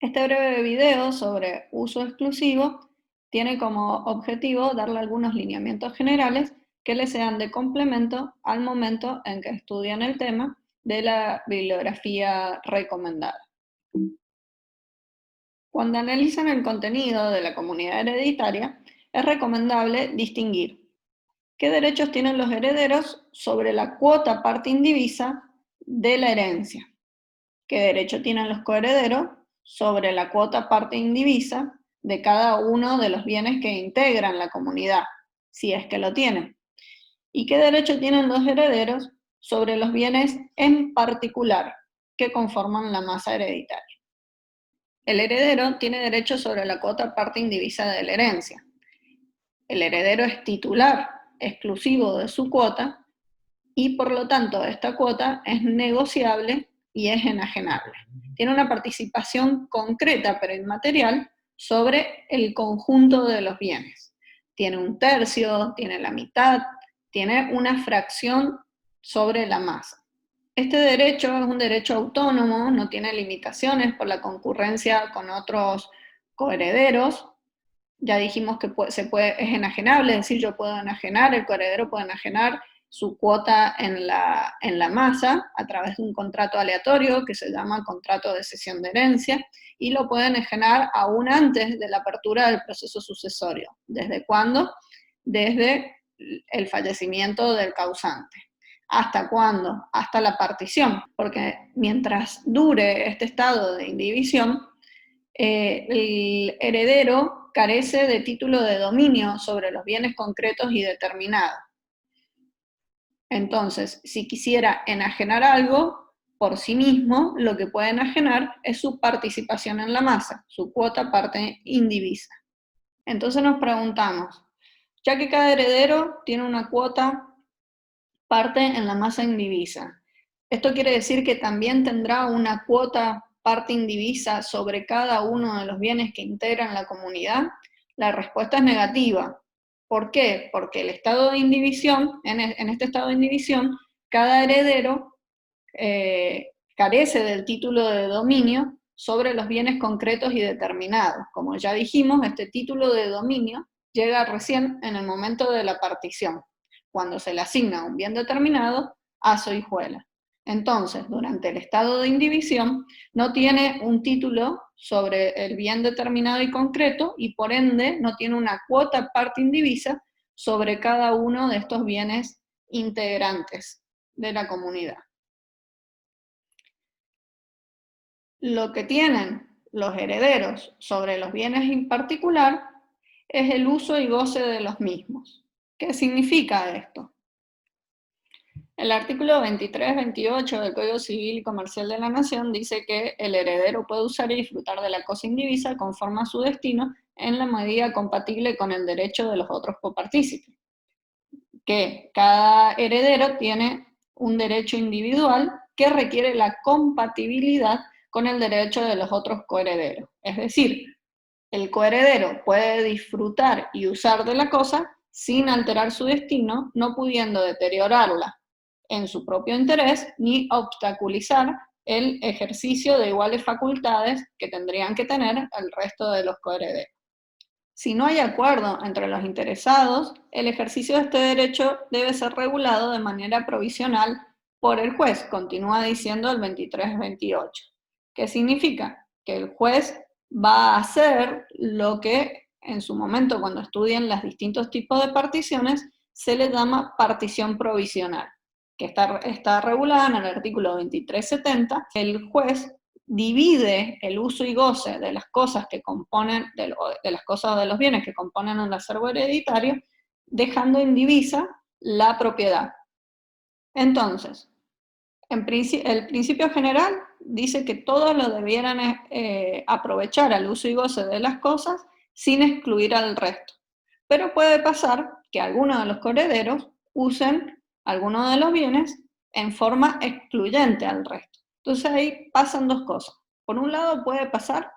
Este breve video sobre uso exclusivo tiene como objetivo darle algunos lineamientos generales que le sean de complemento al momento en que estudian el tema de la bibliografía recomendada. Cuando analizan el contenido de la comunidad hereditaria, es recomendable distinguir qué derechos tienen los herederos sobre la cuota parte indivisa de la herencia, qué derecho tienen los coherederos sobre la cuota parte indivisa de cada uno de los bienes que integran la comunidad, si es que lo tienen, y qué derecho tienen los herederos sobre los bienes en particular que conforman la masa hereditaria. El heredero tiene derecho sobre la cuota parte indivisa de la herencia. El heredero es titular exclusivo de su cuota y por lo tanto esta cuota es negociable y es enajenable. Tiene una participación concreta pero inmaterial sobre el conjunto de los bienes. Tiene un tercio, tiene la mitad, tiene una fracción sobre la masa. Este derecho es un derecho autónomo, no tiene limitaciones por la concurrencia con otros coherederos. Ya dijimos que es enajenable, es decir, yo puedo enajenar, el coheredero puede enajenar su cuota en la masa a través de un contrato aleatorio que se llama contrato de cesión de herencia y lo puede enajenar aún antes de la apertura del proceso sucesorio. ¿Desde cuándo? Desde el fallecimiento del causante. ¿Hasta cuándo? Hasta la partición, porque mientras dure este estado de indivisión, el heredero carece de título de dominio sobre los bienes concretos y determinados. Entonces, si quisiera enajenar algo por sí mismo, lo que puede enajenar es su participación en la masa, su cuota parte indivisa. Entonces nos preguntamos, ya que cada heredero tiene una cuota parte en la masa indivisa, ¿esto quiere decir que también tendrá una cuota parte indivisa sobre cada uno de los bienes que integran la comunidad? La respuesta es negativa. ¿Por qué? Porque el estado de indivisión, en este estado de indivisión, cada heredero carece del título de dominio sobre los bienes concretos y determinados. Como ya dijimos, este título de dominio llega recién en el momento de la partición, cuando se le asigna un bien determinado a su hijuela. Entonces, durante el estado de indivisión, no tiene un título sobre el bien determinado y concreto y por ende no tiene una cuota parte indivisa sobre cada uno de estos bienes integrantes de la comunidad. Lo que tienen los herederos sobre los bienes en particular es el uso y goce de los mismos. ¿Qué significa esto? El artículo 23-28 del Código Civil y Comercial de la Nación dice que el heredero puede usar y disfrutar de la cosa indivisa conforme a su destino en la medida compatible con el derecho de los otros copartícipes. Que cada heredero tiene un derecho individual que requiere la compatibilidad con el derecho de los otros coherederos. Es decir, el coheredero puede disfrutar y usar de la cosa sin alterar su destino, no pudiendo deteriorarla en su propio interés ni obstaculizar el ejercicio de iguales facultades que tendrían que tener el resto de los coherederos. Si no hay acuerdo entre los interesados, el ejercicio de este derecho debe ser regulado de manera provisional por el juez, continúa diciendo el 23-28. ¿Qué significa? Que el juez va a hacer lo que en su momento, cuando estudien los distintos tipos de particiones, se le llama partición provisional, que está regulada en el artículo 2370. El juez divide el uso y goce de las cosas que componen, de las cosas o de los bienes que componen un acervo hereditario, dejando indivisa la propiedad. Entonces, el principio general dice que todos lo debieran aprovechar al uso y goce de las cosas sin excluir al resto. Pero puede pasar que algunos de los coherederos usen algunos de los bienes en forma excluyente al resto. Entonces ahí pasan dos cosas. Por un lado puede pasar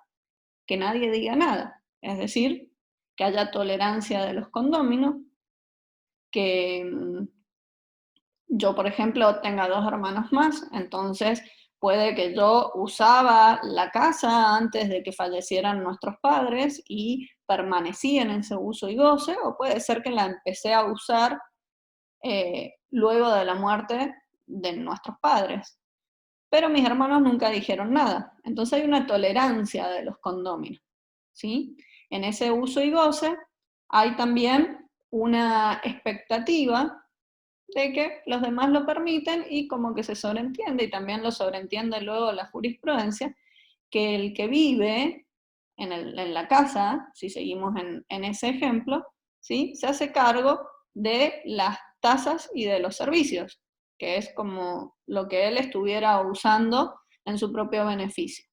que nadie diga nada, es decir, que haya tolerancia de los condóminos, que yo, por ejemplo, tenga dos hermanos más, entonces puede que yo usaba la casa antes de que fallecieran nuestros padres y permanecí en ese uso y goce, o puede ser que la empecé a usar luego de la muerte de nuestros padres. Pero mis hermanos nunca dijeron nada. Entonces hay una tolerancia de los condóminos, ¿sí? En ese uso y goce hay también una expectativa de que los demás lo permiten y como que se sobreentiende, y también lo sobreentiende luego la jurisprudencia, que el que vive en la casa, si seguimos en ese ejemplo, ¿sí? Se hace cargo de las tasas y de los servicios, que es como lo que él estuviera usando en su propio beneficio.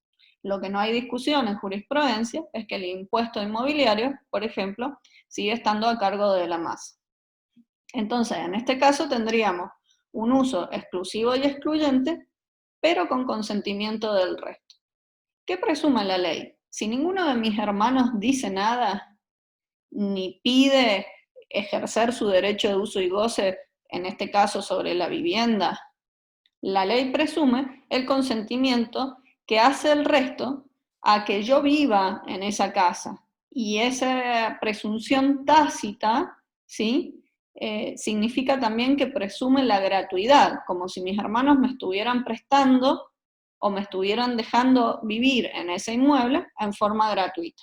Lo que no hay discusión en jurisprudencia es que el impuesto inmobiliario, por ejemplo, sigue estando a cargo de la masa. Entonces, en este caso tendríamos un uso exclusivo y excluyente, pero con consentimiento del resto. ¿Qué presume la ley? Si ninguno de mis hermanos dice nada, ni pide ejercer su derecho de uso y goce, en este caso sobre la vivienda, la ley presume el consentimiento que hace el resto a que yo viva en esa casa. Y esa presunción tácita, ¿sí? Significa también que presume la gratuidad, como si mis hermanos me estuvieran prestando o me estuvieran dejando vivir en ese inmueble en forma gratuita.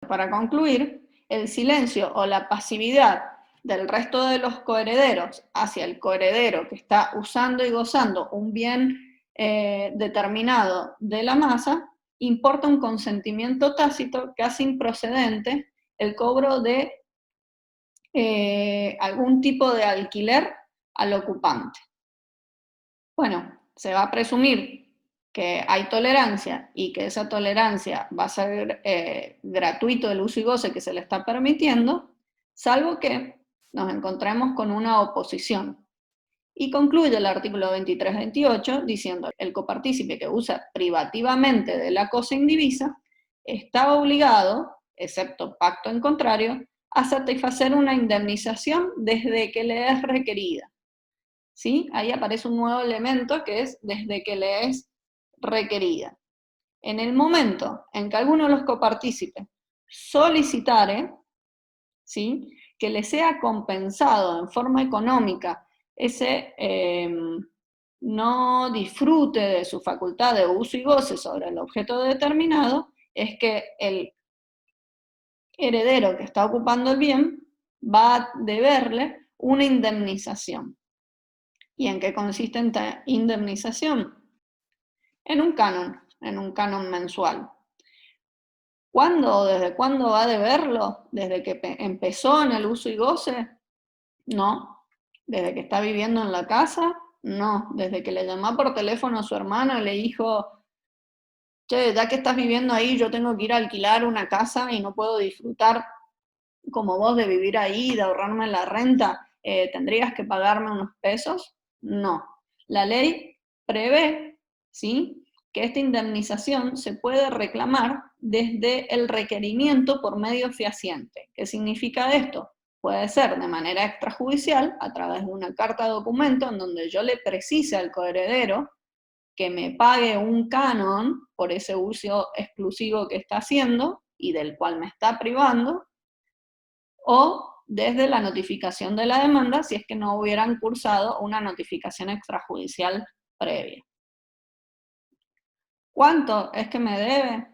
Para concluir, el silencio o la pasividad del resto de los coherederos hacia el coheredero que está usando y gozando un bien determinado de la masa, importa un consentimiento tácito que hace improcedente el cobro de algún tipo de alquiler al ocupante. Bueno, se va a presumir que hay tolerancia y que esa tolerancia va a ser gratuito el uso y goce que se le está permitiendo, salvo que nos encontremos con una oposición. Y concluye el artículo 23-28 diciendo que el copartícipe que usa privativamente de la cosa indivisa está obligado, excepto pacto en contrario, a satisfacer una indemnización desde que le es requerida. ¿Sí? Ahí aparece un nuevo elemento que es desde que le es requerida. En el momento en que alguno de los copartícipes solicitare, ¿sí? Que le sea compensado en forma económica ese no disfrute de su facultad de uso y goce sobre el objeto determinado, es que el heredero que está ocupando el bien va a deberle una indemnización. ¿Y en qué consiste esta indemnización? En un canon mensual. ¿Cuándo o desde cuándo va a deberlo? ¿Desde que empezó en el uso y goce? No. ¿Desde que está viviendo en la casa? No. ¿Desde que le llamó por teléfono a su hermano y le dijo, che, ya que estás viviendo ahí, yo tengo que ir a alquilar una casa y no puedo disfrutar como vos de vivir ahí, de ahorrarme la renta, ¿tendrías que pagarme unos pesos? No. La ley prevé, ¿sí?, que esta indemnización se puede reclamar desde el requerimiento por medio fehaciente. ¿Qué significa esto? Puede ser de manera extrajudicial, a través de una carta documento en donde yo le precise al coheredero que me pague un canon por ese uso exclusivo que está haciendo y del cual me está privando, o desde la notificación de la demanda si es que no hubieran cursado una notificación extrajudicial previa. ¿Cuánto es que me debe?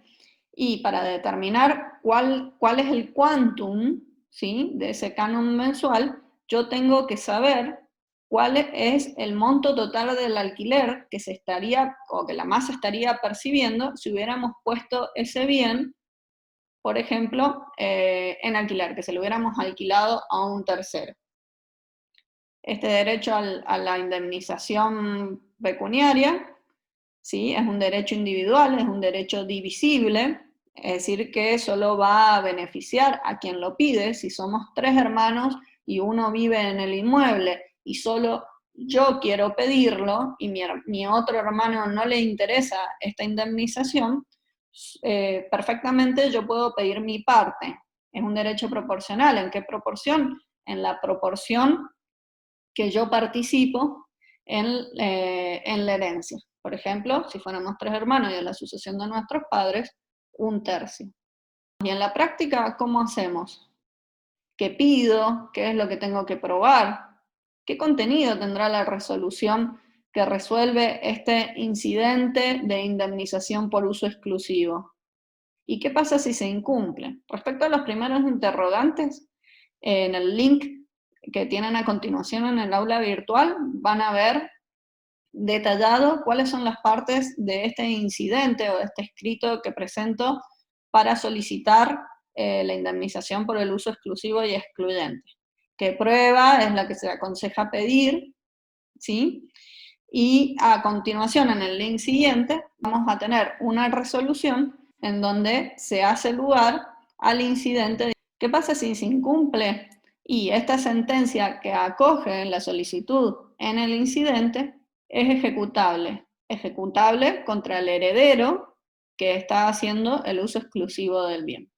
Y para determinar cuál es el quantum, ¿sí?, de ese canon mensual, yo tengo que saber cuál es el monto total del alquiler que se estaría, o que la masa estaría percibiendo si hubiéramos puesto ese bien, por ejemplo, en alquiler, que se lo hubiéramos alquilado a un tercero. Este derecho a la indemnización pecuniaria, ¿sí?, es un derecho individual, es un derecho divisible, es decir, que solo va a beneficiar a quien lo pide. Si somos 3 hermanos y uno vive en el inmueble y solo yo quiero pedirlo y mi otro hermano no le interesa esta indemnización, perfectamente yo puedo pedir mi parte. Es un derecho proporcional. ¿En qué proporción? En la proporción que yo participo en la herencia. Por ejemplo, si fuéramos 3 hermanos y en la sucesión de nuestros padres, 1/3. Y en la práctica, ¿cómo hacemos? ¿Qué pido? ¿Qué es lo que tengo que probar? ¿Qué contenido tendrá la resolución que resuelve este incidente de indemnización por uso exclusivo? ¿Y qué pasa si se incumple? Respecto a los primeros interrogantes, en el link que tienen a continuación en el aula virtual van a ver detallado cuáles son las partes de este incidente o de este escrito que presento para solicitar la indemnización por el uso exclusivo y excluyente. ¿Qué prueba es la que se aconseja pedir? ¿Sí? Y a continuación, en el link siguiente, vamos a tener una resolución en donde se hace lugar al incidente. ¿Qué pasa si se incumple? Y esta sentencia que acoge la solicitud en el incidente es ejecutable contra el heredero que está haciendo el uso exclusivo del bien.